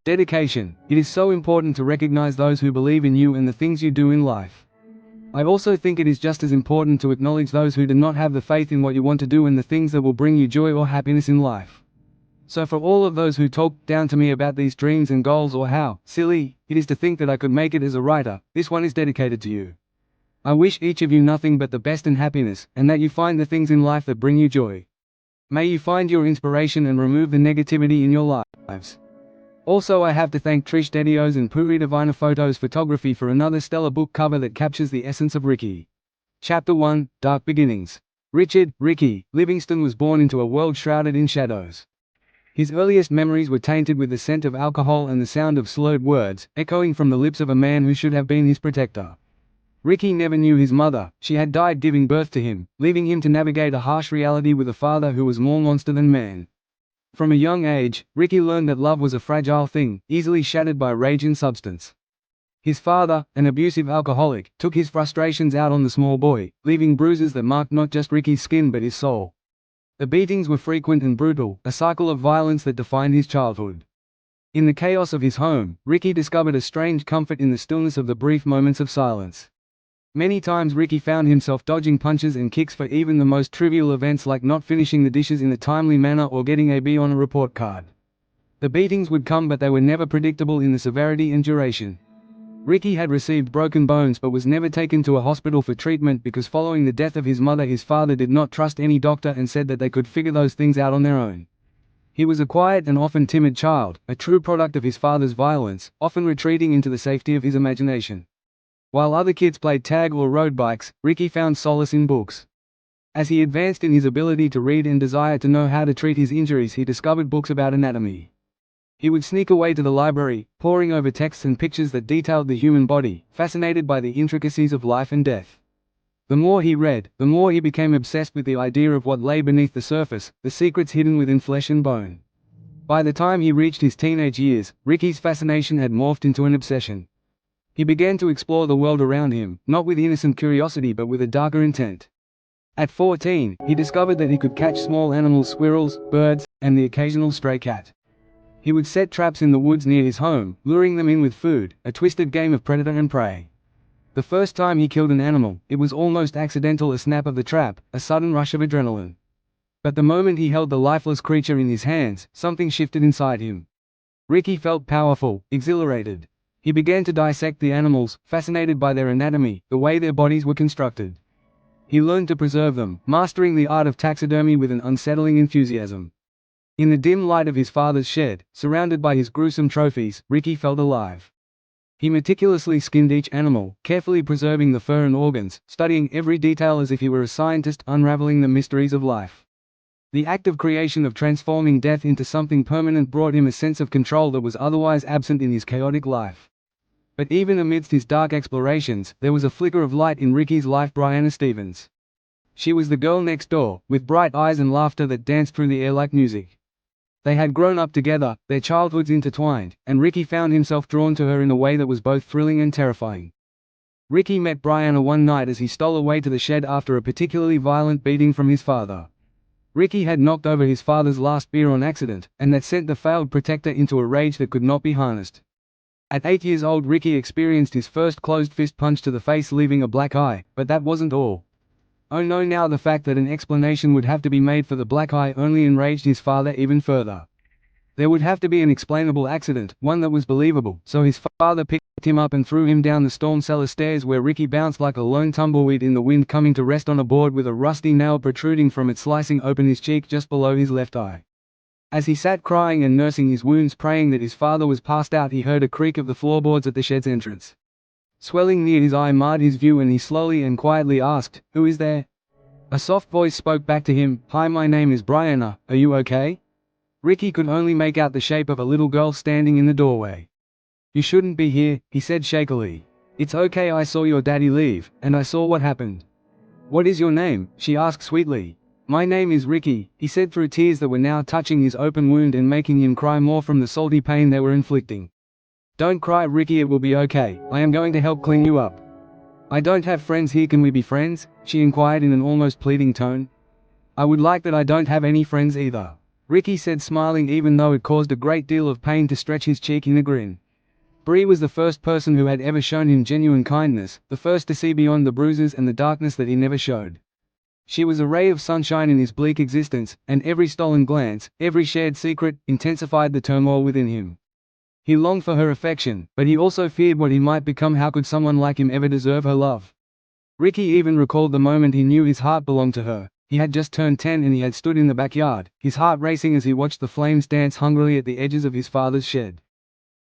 Dedication. It is so important to recognize those who believe in you and the things you do in life. I also think it is just as important to acknowledge those who do not have the faith in what you want to do and the things that will bring you joy or happiness in life. So for all of those who talk down to me about these dreams and goals or how silly it is to think that I could make it as a writer, this one is dedicated to you. I wish each of you nothing but the best and happiness, and that you find the things in life that bring you joy. May you find your inspiration and remove the negativity in your lives. Also, I have to thank Trish Dedios and Puri Divina Photos Photography for another stellar book cover that captures the essence of Ricky. Chapter 1, Dark Beginnings. Richard Ricky Livingston was born into a world shrouded in shadows. His earliest memories were tainted with the scent of alcohol and the sound of slurred words, echoing from the lips of a man who should have been his protector. Ricky never knew his mother. She had died giving birth to him, leaving him to navigate a harsh reality with a father who was more monster than man. From a young age, Ricky learned that love was a fragile thing, easily shattered by rage and substance. His father, an abusive alcoholic, took his frustrations out on the small boy, leaving bruises that marked not just Ricky's skin but his soul. The beatings were frequent and brutal, a cycle of violence that defined his childhood. In the chaos of his home, Ricky discovered a strange comfort in the stillness of the brief moments of silence. Many times Ricky found himself dodging punches and kicks for even the most trivial events like not finishing the dishes in a timely manner or getting a B on a report card. The beatings would come, but they were never predictable in the severity and duration. Ricky had received broken bones but was never taken to a hospital for treatment because following the death of his mother his father did not trust any doctor and said that they could figure those things out on their own. He was a quiet and often timid child, a true product of his father's violence, often retreating into the safety of his imagination. While other kids played tag or rode bikes, Ricky found solace in books. As he advanced in his ability to read and desire to know how to treat his injuries, he discovered books about anatomy. He would sneak away to the library, poring over texts and pictures that detailed the human body, fascinated by the intricacies of life and death. The more he read, the more he became obsessed with the idea of what lay beneath the surface, the secrets hidden within flesh and bone. By the time he reached his teenage years, Ricky's fascination had morphed into an obsession. He began to explore the world around him, not with innocent curiosity but with a darker intent. At 14, he discovered that he could catch small animals, squirrels, birds, and the occasional stray cat. He would set traps in the woods near his home, luring them in with food, a twisted game of predator and prey. The first time he killed an animal, it was almost accidental, a snap of the trap, a sudden rush of adrenaline. But the moment he held the lifeless creature in his hands, something shifted inside him. Ricky felt powerful, exhilarated. He began to dissect the animals, fascinated by their anatomy, the way their bodies were constructed. He learned to preserve them, mastering the art of taxidermy with an unsettling enthusiasm. In the dim light of his father's shed, surrounded by his gruesome trophies, Ricky felt alive. He meticulously skinned each animal, carefully preserving the fur and organs, studying every detail as if he were a scientist unraveling the mysteries of life. The act of creation, of transforming death into something permanent, brought him a sense of control that was otherwise absent in his chaotic life. But even amidst his dark explorations, there was a flicker of light in Ricky's life: Brianna Stevens. She was the girl next door, with bright eyes and laughter that danced through the air like music. They had grown up together, their childhoods intertwined, and Ricky found himself drawn to her in a way that was both thrilling and terrifying. Ricky met Brianna one night as he stole away to the shed after a particularly violent beating from his father. Ricky had knocked over his father's last beer on accident, and that sent the failed protector into a rage that could not be harnessed. At 8 years old, Ricky experienced his first closed-fist punch to the face, leaving a black eye, but that wasn't all. Oh no, now the fact that an explanation would have to be made for the black eye only enraged his father even further. There would have to be an explainable accident, one that was believable, so his father picked him up and threw him down the storm cellar stairs, where Ricky bounced like a lone tumbleweed in the wind, coming to rest on a board with a rusty nail protruding from it, slicing open his cheek just below his left eye. As he sat crying and nursing his wounds, praying that his father was passed out, he heard a creak of the floorboards at the shed's entrance. Swelling near his eye marred his view, and he slowly and quietly asked, "Who is there?" A soft voice spoke back to him, "Hi, my name is Brianna, are you okay?" Ricky could only make out the shape of a little girl standing in the doorway. "You shouldn't be here," he said shakily. "It's okay, I saw your daddy leave, and I saw what happened." "What is your name?" she asked sweetly. "My name is Ricky," he said through tears that were now touching his open wound and making him cry more from the salty pain they were inflicting. "Don't cry, Ricky, it will be okay, I am going to help clean you up." "I don't have friends here, can we be friends?" she inquired in an almost pleading tone. "I would like that, I don't have any friends either." Ricky said, smiling even though it caused a great deal of pain to stretch his cheek in a grin. Bree was the first person who had ever shown him genuine kindness, the first to see beyond the bruises and the darkness that he never showed. She was a ray of sunshine in his bleak existence, and every stolen glance, every shared secret, intensified the turmoil within him. He longed for her affection, but he also feared what he might become. How could someone like him ever deserve her love? Ricky even recalled the moment he knew his heart belonged to her. He had just turned 10 and he had stood in the backyard, his heart racing as he watched the flames dance hungrily at the edges of his father's shed.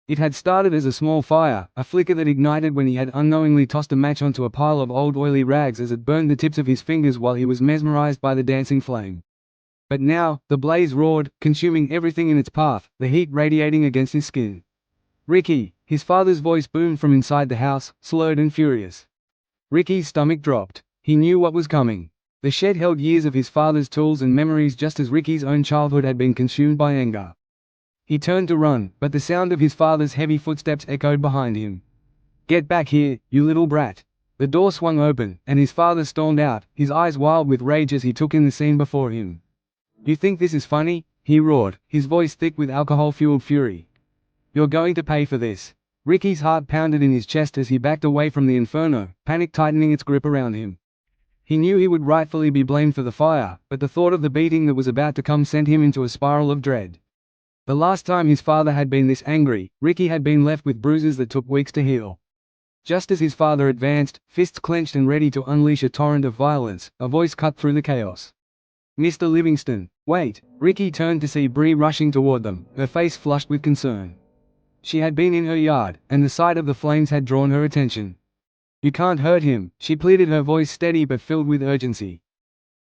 It had started as a small fire, a flicker that ignited when he had unknowingly tossed a match onto a pile of old oily rags as it burned the tips of his fingers while he was mesmerized by the dancing flame. But now, the blaze roared, consuming everything in its path, the heat radiating against his skin. "Ricky!" His father's voice boomed from inside the house, slurred and furious. Ricky's stomach dropped. He knew what was coming. The shed held years of his father's tools and memories, just as Ricky's own childhood had been consumed by anger. He turned to run, but the sound of his father's heavy footsteps echoed behind him. "Get back here, you little brat!" The door swung open, and his father stormed out, his eyes wild with rage as he took in the scene before him. "You think this is funny?" he roared, his voice thick with alcohol-fueled fury. "You're going to pay for this!" Ricky's heart pounded in his chest as he backed away from the inferno, panic tightening its grip around him. He knew he would rightfully be blamed for the fire, but the thought of the beating that was about to come sent him into a spiral of dread. The last time his father had been this angry, Ricky had been left with bruises that took weeks to heal. Just as his father advanced, fists clenched and ready to unleash a torrent of violence, a voice cut through the chaos. "Mr. Livingston, wait!" Ricky turned to see Bree rushing toward them, her face flushed with concern. She had been in her yard, and the sight of the flames had drawn her attention. "You can't hurt him," she pleaded, her voice steady but filled with urgency.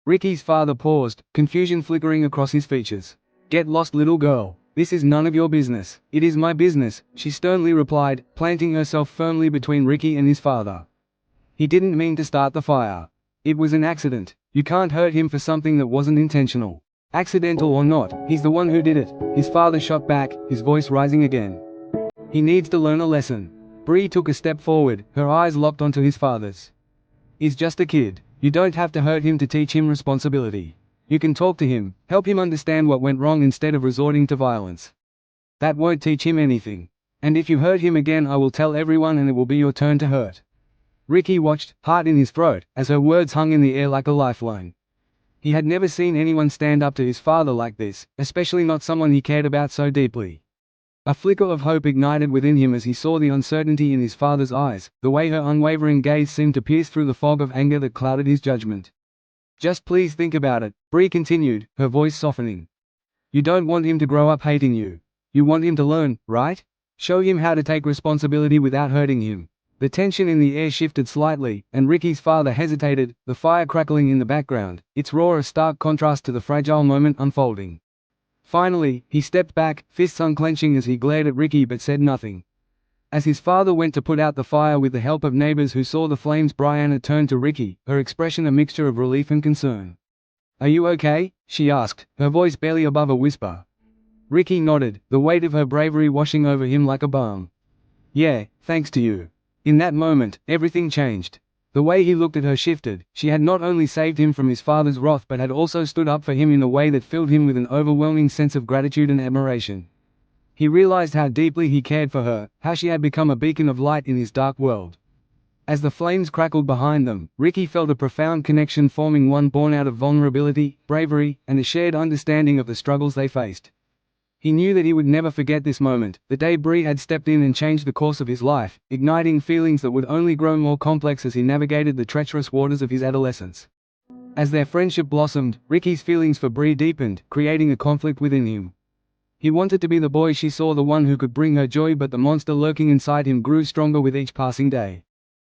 Ricky's father paused, confusion flickering across his features. "Get lost, little girl. This is none of your business." "It is my business," she sternly replied, planting herself firmly between Ricky and his father. "He didn't mean to start the fire. It was an accident. You can't hurt him for something that wasn't intentional. Accidental or not, he's the one who did it," his father shot back, his voice rising again. "He needs to learn a lesson." Bree took a step forward, her eyes locked onto his father's. "He's just a kid. You don't have to hurt him to teach him responsibility. You can talk to him, help him understand what went wrong instead of resorting to violence. That won't teach him anything. And if you hurt him again, I will tell everyone and it will be your turn to hurt." Ricky watched, heart in his throat, as her words hung in the air like a lifeline. He had never seen anyone stand up to his father like this, especially not someone he cared about so deeply. A flicker of hope ignited within him as he saw the uncertainty in his father's eyes, the way her unwavering gaze seemed to pierce through the fog of anger that clouded his judgment. "Just please think about it," Bree continued, her voice softening. "You don't want him to grow up hating you. You want him to learn, right? Show him how to take responsibility without hurting him." The tension in the air shifted slightly, and Ricky's father hesitated, the fire crackling in the background, its roar a stark contrast to the fragile moment unfolding. Finally, he stepped back, fists unclenching as he glared at Ricky but said nothing. As his father went to put out the fire with the help of neighbors who saw the flames, Brianna turned to Ricky, her expression a mixture of relief and concern. "Are you okay?" she asked, her voice barely above a whisper. Ricky nodded, the weight of her bravery washing over him like a balm. "Yeah, thanks to you." In that moment, everything changed. The way he looked at her shifted. She had not only saved him from his father's wrath but had also stood up for him in a way that filled him with an overwhelming sense of gratitude and admiration. He realized how deeply he cared for her, how she had become a beacon of light in his dark world. As the flames crackled behind them, Ricky felt a profound connection forming, one born out of vulnerability, bravery, and a shared understanding of the struggles they faced. He knew that he would never forget this moment, the day Bree had stepped in and changed the course of his life, igniting feelings that would only grow more complex as he navigated the treacherous waters of his adolescence. As their friendship blossomed, Ricky's feelings for Bree deepened, creating a conflict within him. He wanted to be the boy she saw, the one who could bring her joy, but the monster lurking inside him grew stronger with each passing day.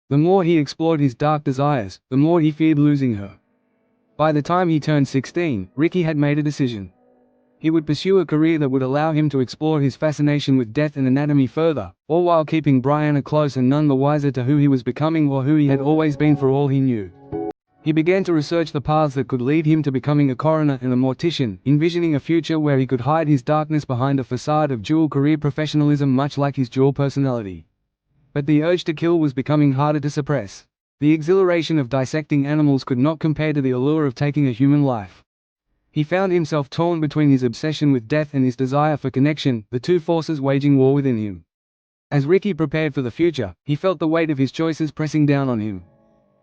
The more he explored his dark desires, the more he feared losing her. By the time he turned 16, Ricky had made a decision. He would pursue a career that would allow him to explore his fascination with death and anatomy further, all while keeping Brianna close and none the wiser to who he was becoming or who he had always been for all he knew. He began to research the paths that could lead him to becoming a coroner and a mortician, envisioning a future where he could hide his darkness behind a facade of dual career professionalism, much like his dual personality. But the urge to kill was becoming harder to suppress. The exhilaration of dissecting animals could not compare to the allure of taking a human life. He found himself torn between his obsession with death and his desire for connection, the two forces waging war within him. As Ricky prepared for the future, he felt the weight of his choices pressing down on him.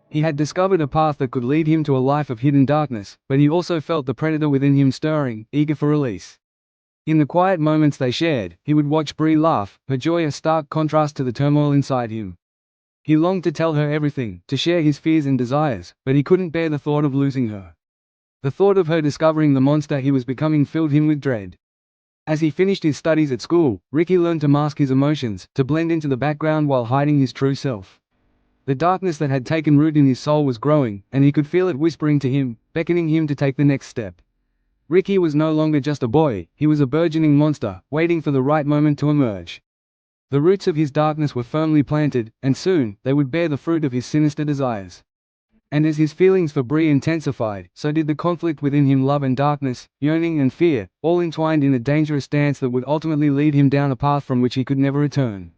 He had discovered a path that could lead him to a life of hidden darkness, but he also felt the predator within him stirring, eager for release. In the quiet moments they shared, he would watch Bree laugh, her joy a stark contrast to the turmoil inside him. He longed to tell her everything, to share his fears and desires, but he couldn't bear the thought of losing her. The thought of her discovering the monster he was becoming filled him with dread. As he finished his studies at school, Ricky learned to mask his emotions, to blend into the background while hiding his true self. The darkness that had taken root in his soul was growing, and he could feel it whispering to him, beckoning him to take the next step. Ricky was no longer just a boy, he was a burgeoning monster, waiting for the right moment to emerge. The roots of his darkness were firmly planted, and soon, they would bear the fruit of his sinister desires. And as his feelings for Bree intensified, so did the conflict within him, love and darkness, yearning and fear, all entwined in a dangerous dance that would ultimately lead him down a path from which he could never return.